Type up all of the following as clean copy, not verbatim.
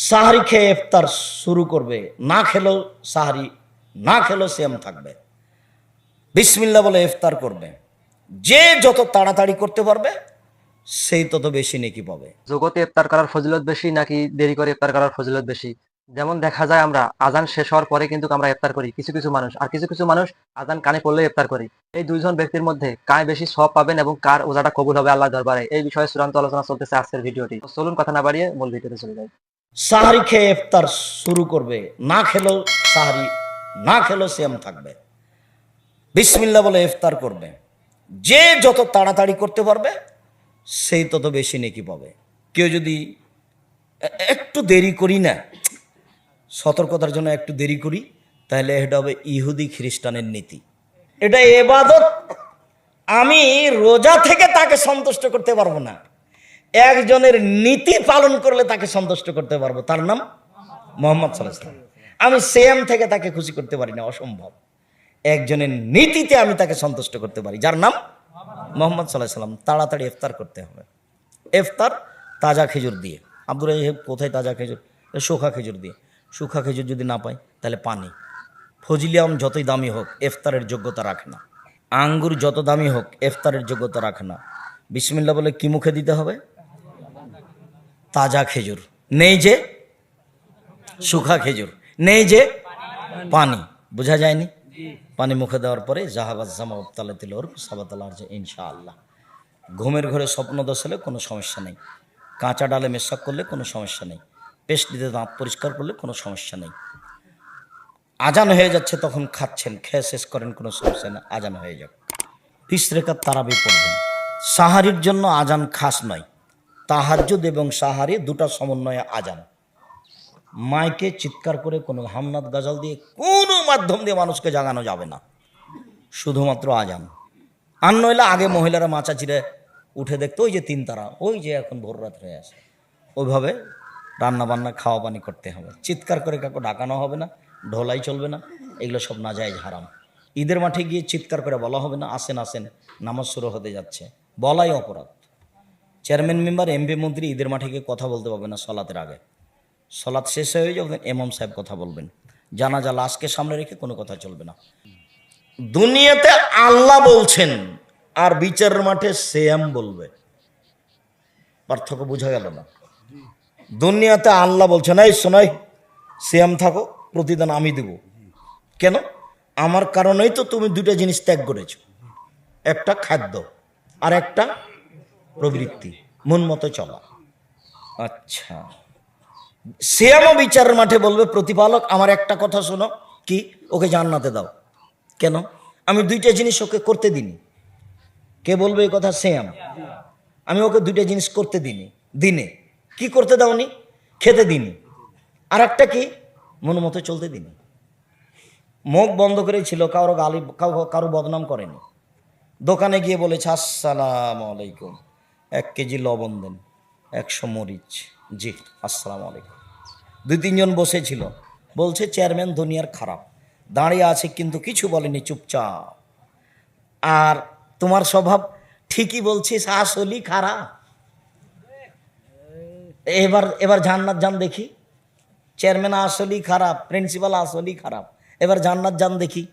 সাহারি খেয়ে ইফতার শুরু করবে, না খেলেও সাহারি, না খেলেও সিয়াম থাকবে, বিসমিল্লাহ বলে ইফতার করবে। যে যত তাড়াতাড়ি করতে পারবে সেই তত বেশি নেকি পাবে। জগতে ইফতার করার ফজিলত বেশি নাকি দেরি করে ইফতার করার ফজিলত বেশি? যেমন দেখা যায় আমরা আজান শেষ হওয়ার পরে কিন্তু আমরা ইফতার করি কিছু কিছু মানুষ, আর কিছু কিছু মানুষ আজান কানে পড়লে ইফতার করি। এই দুইজন ব্যক্তির মধ্যে কার বেশি সওয়াব পাবেন এবং কার ওজাটা কবুল হবে আল্লাহর দরবারে, এই বিষয়ে চূড়ান্ত আলোচনা চলতেছে আজকের ভিডিওটি। তো চলুন কথা না বাড়িয়ে মূল ভিডিওতে চলে যাই। সাহারি খেয়ে ইফতার শুরু করবে, না খেলেও সাহারি, না খেলেও সিয়াম থাকবে, বিসমিল্লাহ বলে ইফতার করবে। যে যত তাড়াতাড়ি করতে পারবে সেই তত বেশি নেকি পাবে। কেউ যদি একটু দেরি করি না, সতর্কতার জন্য একটু দেরি করি, তাহলে এটা হবে ইহুদি খ্রিস্টানের নীতি। এটা ইবাদত। আমি রোজা থেকে তাকে সন্তুষ্ট করতে পারবো না, একজনের নীতি পালন করলে তাকে সন্তুষ্ট করতে পারবো, তার নাম মোহাম্মদ সাল্লাল্লাহু আলাইহি ওয়াসাল্লাম। আমি সিয়াম থেকে তাকে খুশি করতে পারি না, অসম্ভব। একজনের নীতিতে আমি তাকে সন্তুষ্ট করতে পারি, যার নাম মোহাম্মদ সাল্লাল্লাহু আলাইহি ওয়াসাল্লাম। তাড়াতাড়ি ইফতার করতে হবে। ইফতার তাজা খেজুর দিয়ে। আব্দুর রাহিব কোথায় তাজা খেজুর? শুখা খেজুর দিয়ে। শুখা খেজুর যদি না পাই তাহলে পানি। ফজিলিয়াম যতই দামি হোক ইফতারের যোগ্যতা রাখে না। আঙ্গুর যত দামি হোক ইফতারের যোগ্যতা রাখে না। বিসমিল্লাহ বলে কি মুখে দিতে হবে? তাজা খেজুর, নেই যে শুখা খেজুর, নেই যে পানি। বোঝা যায়নি? পানি মুখে দেওয়ার পরে জাহাবাজ জামা উবতালাতিল ওর সাবাতাল আরজে ইনশাআল্লাহ। ঘুমের ঘরে স্বপ্ন দোষ হলে কোনো সমস্যা নেই, কাঁচা ডালে মেশাক করলে কোনো সমস্যা নেই, পেস্ট দিতে দাঁত পরিষ্কার করলে কোনো সমস্যা নেই। আজান হয়ে যাচ্ছে তখন খাচ্ছেন, খেয়ে শেষ করেন, কোনো সমস্যা না, আজান হয়ে যাক। 20 রাকাত তারাবি পড়বেন। সাহারির জন্য আজান খাস নয়, তাহাজ্জুদ এবং সাহারি দুটা সমন্বয়ে আজান। মাইকে চিৎকার করে কোনো হামনাদ গাজাল দিয়ে কোনো মাধ্যম দিয়ে মানুষকে জাগানো যাবে না, শুধুমাত্র আজান। আর নইলে আগে মহিলারা মাচা চিরে উঠে দেখতো, ওই যে 3 তারা, ওই যে এখন ভোর রাত হয়ে আসে, ওইভাবে রান্না বান্না খাওয়া পানি করতে হবে। চিৎকার করে কাউকে ডাকানো হবে না, ঢোলাই চলবে না, এগুলো সব নাজায়েজ হারাম। ঈদের মাঠে গিয়ে চিৎকার করে বলা হবে না আসেন আসেন নামাজ শুরু হতে যাচ্ছে, বলাই অপরাধ। চেয়ারম্যান মেম্বার এমপি মন্ত্রী ঈদের মাঠে গিয়ে কথা বলতে পারবে না সলাতের আগে। সলাৎ শেষ হয়ে যাবে ইমাম সাহেব কথা বলবেন। জানাজা লাশকে সামনে রেখে কোনো কথা চলবে না। দুনিয়াতে আল্লাহ বলছেন আর বিচারের মাঠে সিয়াম বলবে, পার্থক্য বোঝা গেল না? দুনিয়াতে আল্লাহ বলছেন এই শোনাই সিয়াম থাকো, প্রতিদান আমি দেব। কেন? আমার কারণেই তো তুমি দুটো জিনিস ত্যাগ করেছ, একটা খাদ্য আর একটা প্রবৃত্তি, মন মতো চলা। আচ্ছা, সিয়ামও বিচারের মাঠে বলবে প্রতিপালক আমার একটা কথা শোনো, কি? ওকে জান্নাতে দাও। কেন? আমি দুইটা জিনিস ওকে করতে দিনি। কে বলবে এই কথা? সিয়াম। আমি ওকে দুইটা জিনিস করতে দিনি, দিনে কি করতে দাওনি? খেতে দিনি। আর একটা কি? মন মতো চলতে দিনি। মুখ বন্ধ করে ছিল, কারো গালি, কারো বদনাম করেনি। দোকানে গিয়ে বলেছে আসসালামু আলাইকুম, 1 কেজি লবণ দেন, 100 মরিচ। জি আসসালামু আলাইকুম। 2-3 জন বসেছিল, বলছে চেয়ারম্যান দুনিয়ার খারাপ, দাঁড়িয়ে আছে কিন্তু কিছু বলেনি, চুপচাপ। আর তোমার স্বভাব ঠিকই বলছিস, আসলেই খারাপ। এবার জান্নাত যান দেখি। চেয়ারম্যান আসলেই খারাপ, প্রিন্সিপাল আসলেই খারাপ, এবার জান্নাত যান দেখি।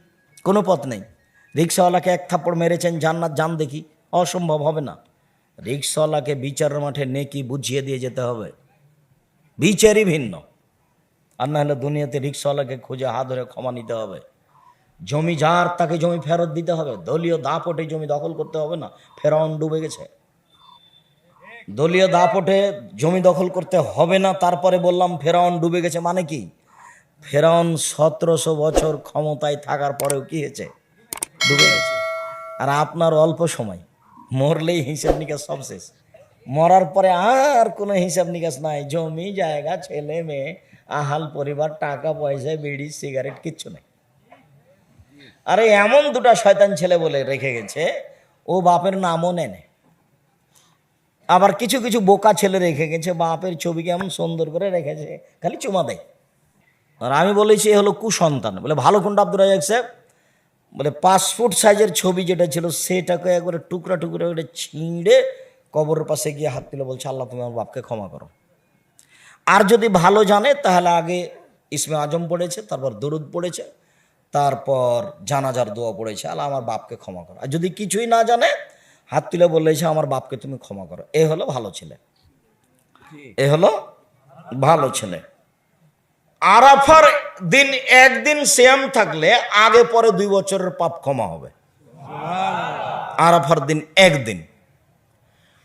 কোনো পথ নেই। রিক্সাওয়ালাকে 1 থাপ্পড় মেরেছেন, জান্নাত যান দেখি, অসম্ভব, হবে না। রিক্সাওয়ালাকে বিচারের মাঠে নেকি বুঝিয়ে দিয়ে যেতে হবে, বিচারই ভিন্ন। আর না হলে দুনিয়াতে রিক্সাওয়ালাকে খুঁজে হাত ধরে ক্ষমা নিতে হবে। জমি যার তাকে জমি ফেরত দিতে হবে। দলীয় দাপটে জমি দখল করতে হবে না, ফেরাউন ডুবে গেছে। দলীয় দাপটে জমি দখল করতে হবে না, তারপরে বললাম ফেরাউন ডুবে গেছে মানে কি? ফেরাউন 1700 বছর ক্ষমতায় থাকার পরেও কি হয়েছে? ডুবে গেছে। আর আপনার অল্প সময়, মরলেই হিসাব নিকাশ সব শেষ। মরার পরে আর কোনো হিসাব নিকাশ নাই, জমি জায়গা, ছেলে মেয়ে, আহাল পরিবার, টাকা পয়সা, বিড়ি সিগারেট, কিচ্ছু নেই। আরে এমন দুটা শয়তান ছেলে বলে রেখে গেছে, ও বাপের নামও নেয়। আবার কিছু কিছু বোকা ছেলে রেখে গেছে, বাপের ছবিকে এমন সুন্দর করে রেখেছে, খালি চুমা দেয়। আর আমি বলেছি এ হলো কুসন্তান। বলে ভালো কোনটা আব্দুর রাজাক সাহেব? বলে 5 ফুট সাইজের ছবি যেটা ছিল সেটাকে একবারে টুকরা টুকরা করে ছিঁড়ে কবরের পাশে গিয়ে হাত তুলে বলছে আল্লাহ তুমি আমার বাপকে ক্ষমা করো। আর যদি ভালো জানে তাহলে আগে ইসমে আজম পড়েছে, তারপর দরুদ পড়েছে, তারপর জানাজার দোয়া পড়েছে, আল্লাহ আমার বাপকে ক্ষমা করো। আর যদি কিছুই না জানে হাত তুলে বলেছে আমার বাপকে তুমি ক্ষমা করো, এ হলো ভালো ছেলে, এ হলো ভালো ছেলে। আরাফার দিন একদিন সিয়াম থাকলে আগে পরে 2 বছরের পাপ ক্ষমা হবে। আরাফার দিন একদিন।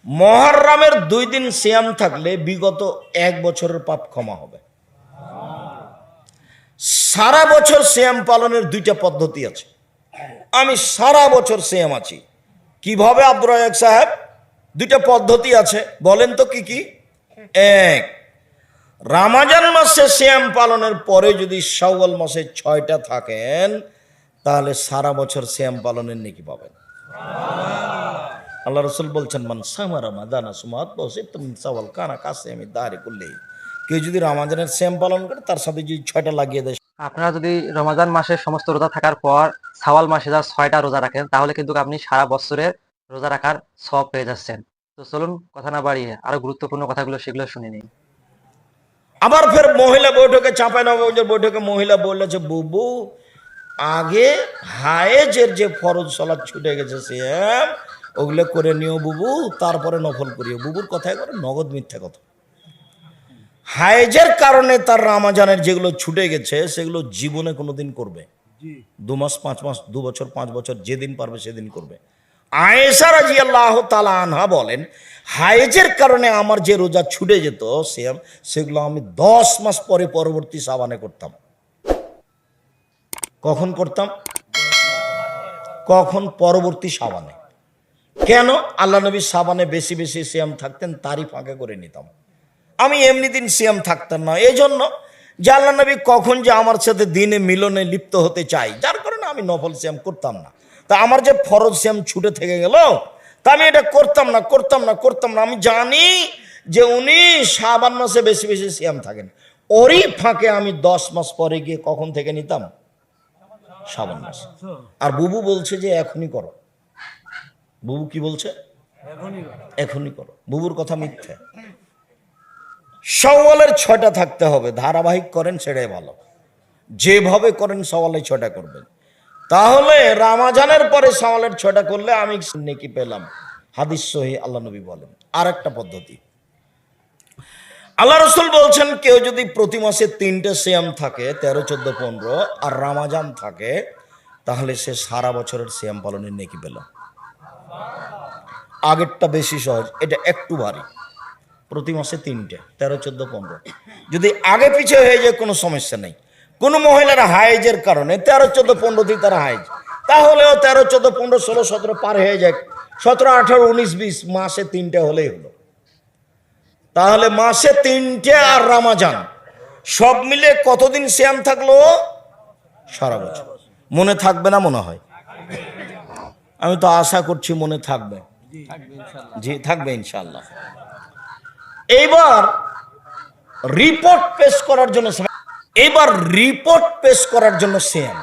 মুহররমের 2 দিন সিয়াম থাকলে বিগত 1 বছরের পাপ ক্ষমা হবে। সারা বছর সিয়াম পালনের 2টা পদ্ধতি আছে। আমি সারা বছর সিয়াম আছি, কিভাবে আব্দুর রাজ্জাক সাহেব? 2টা পদ্ধতি আছে, বলেন তো কি কি? এক, রমজান মাসে সিয়াম পালনের পরে যদি শাওয়াল মাসে 6টা থাকেন তাহলে সারা বছর সিয়াম পালনের নেকি পাবেন। আল্লাহ রাসূল বলছেন মান সামা রমাদান সুমাত বসিত মিন শাওয়াল কানা কাসিয়ামি দাহরি কুল্লি। কেউ যদি রমজানের সিয়াম পালন করে তার সাথে যদি 6টা লাগিয়ে দেয়। আপনারা যদি রমাদান মাসের সমস্ত রোজা থাকার পর শাওয়াল মাসে যা 6টা রোজা রাখেন তাহলে কিন্তু আপনি সারা বছরের রোজা রাখার সওয়াব পেয়ে যাচ্ছেন। তো চলুন কথা না বাড়িয়ে আরো গুরুত্বপূর্ণ কথাগুলো সেগুলো শুনে নিই। আবার ফের মহিলা বৈঠকে, চাঁপাইনবাবগঞ্জের বৈঠকে মহিলা বললেছে বুবু আগে হায়েজের যে ফরজ সালাত ছুটে গেছে সিয়াম ওগুলো করে নিও বুবু, তারপরে নফল করিও। বুবুর কথায় করে নগদ মিথ্যা কথা। হায়েজের কারণে তার রমজানের যেগুলো ছুটে গেছে সেগুলো জীবনে কোনোদিন করবে, 2 মাস 5 মাস 2 বছর 5 বছর যেদিন পারবে সেদিন করবে। আয়েশা রাদিয়াল্লাহু তাআলা আনহা বলেন হায়েজের কারণে আমার যে রোজা ছুটে যেত সিয়াম সেগুলো আমি 10 মাস পরে পরবর্তী সাবানে করতাম। কখন করতাম? কখন? পরবর্তী সাবানে। কেন? আল্লাহ নবী সাবানে বেশি বেশি সিয়াম থাকতেন, তারই ফাঁকে করে নিতাম। আমি এমনি দিন সিয়াম থাকতাম না, এই জন্য যে আল্লাহ নবী কখন যে আমার সাথে দিনে মিলনে লিপ্ত হতে চাই, যার কারণে আমি নফল সিয়াম করতাম না। তা আমার যে ফরজ সিয়াম ছুটে থেকে গেল তা আমি এটা করতাম না। আমি জানি যে উনি শাবান মাসে বেশি বেশি সিয়াম থাকেন, ওরই ফাঁকে আমি 10 মাস পরে গিয়ে কখন থেকে নিতাম? শাবান মাসে। আর বুবু বলছে যে এখনই করো। বুবু কি বলছে? এখনই করো। বুবুর কথা মিথ্যা। শাওয়ালের 6টা থাকতে হবে, ধারাবাহিক করেন সেটাই ভালো। যেভাবে করেন শাওয়ালে 6টা করবেন, তাহলে রমজানের পরে শাওয়ালের 6টা করলে আমি নেকি পেলাম। হাদিস সহিহ, আল্লাহ নবী বলেন। আর একটা পদ্ধতি আল্লাহ রাসূল বলছেন কেউ যদি প্রতি মাসে 3টে সিয়াম থাকে 13, 14, 15 আর রমজান থাকে তাহলে সে সারা বছরের সিয়াম পালনের নেকি পেল। আগেরটা বেশি সহজ, এটা একটু ভারী। প্রতি মাসে 3টে 13, 14, 15 যদি আগে পিছে হয়ে যায় কোনো সমস্যা নেই। কোনো মহিলারা হাইজের কারণে 13, 14, 15 দিন তারা হাইজ, তাহলেও 13, 14, 15, 16, 17 পার হয়ে যায়, 17, 18, 19, 20 মাসে 3টে হলেই হলো। তাহলে মাসে 3টে আর রমজান সব মিলে কতদিন সিয়াম থাকলো? সারা বছর। মনে থাকবে না মনে হয়? আমি তো আশা করছি মনে থাকবে। জি থাকবে ইনশাআল্লাহ। এইবার রিপোর্ট পেশ করার জন্য সিয়াম।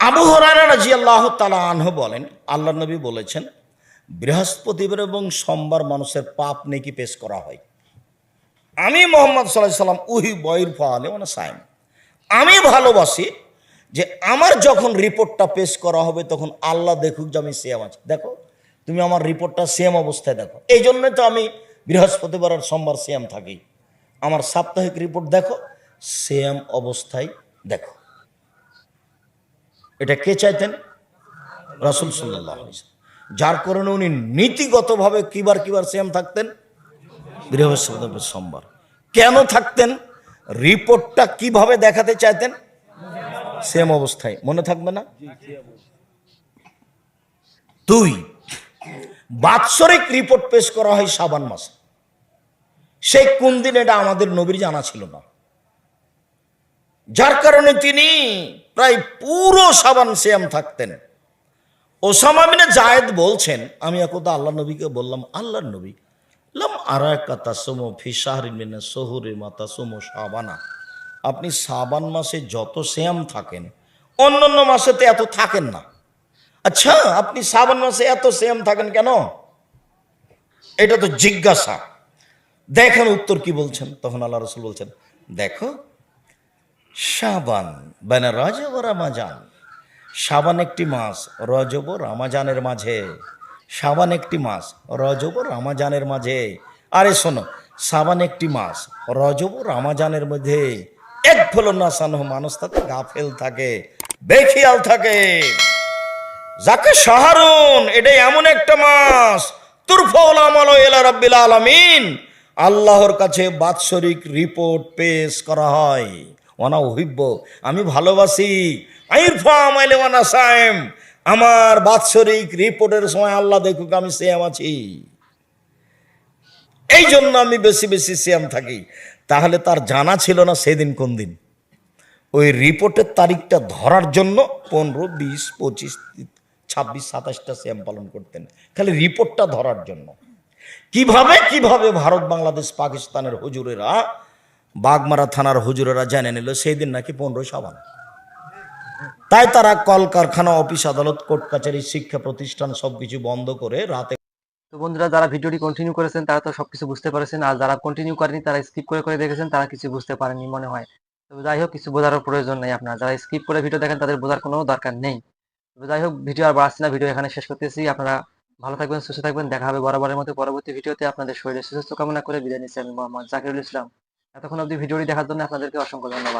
আবু হুরায়রা রাদিয়াল্লাহু তাআলা আনহু বলেন আল্লাহর নবী বলেছেন বৃহস্পতিবার এবং সোমবার মানুষের পাপ নেকি পেশ করা হয়। আমি মুহাম্মদ সাল্লাল্লাহু আলাইহি সাল্লাম উহি বয়র ফালে মানে সাইম, আমি ভালোবাসি যে আমার যখন রিপোর্টটা পেশ করা হবে তখন আল্লাহ দেখুক যে আমি সিয়াম আছি। দেখো তুমি আমার রিপোর্টটা সিয়াম অবস্থায় দেখো। এই জন্যই তো আমি বৃহস্পতিবার আর সোমবার সিয়াম থাকি। আমার সাপ্তাহিক রিপোর্ট দেখো, সিয়াম অবস্থায় দেখো। এটা কে চাইতেন? রাসূল সাল্লাল্লাহু আলাইহি ওয়াসাল্লাম। যার কারণে উনি নীতিগতভাবে কিবার সিয়াম থাকতেন? বৃহস্পতিবার সোমবার। কেন থাকতেন? রিপোর্টটা কিভাবে দেখাতে চাইতেন? সিয়াম অবস্থায়। মনে থাকবে না? 2, বাৎসরিক রিপোর্ট পেশ করা হয় শাবান মাসে। সেই কোন দিন এটা আমাদের নবীর জানা ছিল না, যার কারণে তিনি প্রায় পুরো শাবান সিয়াম থাকতেন। ওসামা বিন যায়েদ বলছেন আমি একদা আল্লাহ নবীকে বললাম আল্লাহর নবী লাম আরাকা তাসুমু ফি শাহরিন মিন শুহুরি মা তাসুমু শাবানা, আপনি শাবান মাসে যত সিয়াম থাকেন অন্যান্য মাসেতে এত থাকেন না। আচ্ছা আপনি শাবান মাসে এত সিয়াম থাকেন কেন? এটা তো জিজ্ঞাসা। দেখেন উত্তর কি বলছেন। তখন আল্লাহ রসুল বলছেন, দেখো শাবান বাইনা রজব ও রমাজান, শাবান একটি মাস, রজব ও রমাজানের মাঝে। শাবান একটি মাস, রজব ও রমাজানের মাঝে। আরে শোনো, শাবান একটি মাস, রজব ও রমাজানের মধ্যে এক ফলো নাসানো, মানুষ তাতে গাফেল থাকে, বেখিয়াল থাকে। যাকে শাহরুন, এটা এমন একটা মাস, তুরফাউল আমালু ইলা রাব্বিল আলামিন, আল্লাহর কাছে বাৎসরিক রিপোর্ট পেশ করা হয়। ওয়ানা উহিব্ব, আমি ভালোবাসি, আইরফা আমাইলে ওয়ানা সাইম, আমার বাৎসরিক রিপোর্টের সময় আল্লাহ দেখুক আমি সিয়াম আছি, এই জন্য আমি বেশি বেশি সিয়াম থাকি। তাহলে তার জানা ছিল না সেদিন কোন দিন। ওই রিপোর্টের তারিখটা ধরার জন্য 15, 20, 25, 26, 27টা সিয়াম পালন করতেন, খালি রিপোর্টটা ধরার জন্য। কিভাবে কিভাবে ভারত, বাংলাদেশ, পাকিস্তানের হুজুরেরা, বাগমারা থানার হুজুরেরা জেনে নিল সেই দিন নাকি 15 শাবান। তাই তারা কলকারখানা, অফিস, আদালত, কোর্ট কাছারি, শিক্ষা প্রতিষ্ঠান সবকিছু বন্ধ করে রাতে। তো বন্ধুরা, যারা ভিডিওটি কন্টিনিউ করেছেন তারা তো সবকিছু বুঝতে পারছেন, আর যারা কন্টিনিউ করেনি তারা স্কিপ করে করে দেখেছেন, তারা কিছু বুঝতে পারেনি মনে হয়। তো যাই হোক, কিছু বোঝার প্রয়োজন নেই আপনার, যারা স্কিপ করে ভিডিও দেখেন তাদের বোঝার কোনো দরকার নেই। তো যাই হোক, ভিডিও আর বাড়াচ্ছি না, ভিডিও এখানে শেষ করতেছি। আপনারা ভালো থাকবেন, সুস্থ থাকবেন, দেখা হবে বরাবরের মতো পরবর্তী ভিডিওতে। আপনাদের শরীরে সুস্থ কামনা করে বিদায় নিচ্ছি আমি মোহাম্মদ জাকিরুল ইসলাম। এতক্ষণ অবধি ভিডিওটি দেখার জন্য আপনাদেরকে অসংখ্য ধন্যবাদ।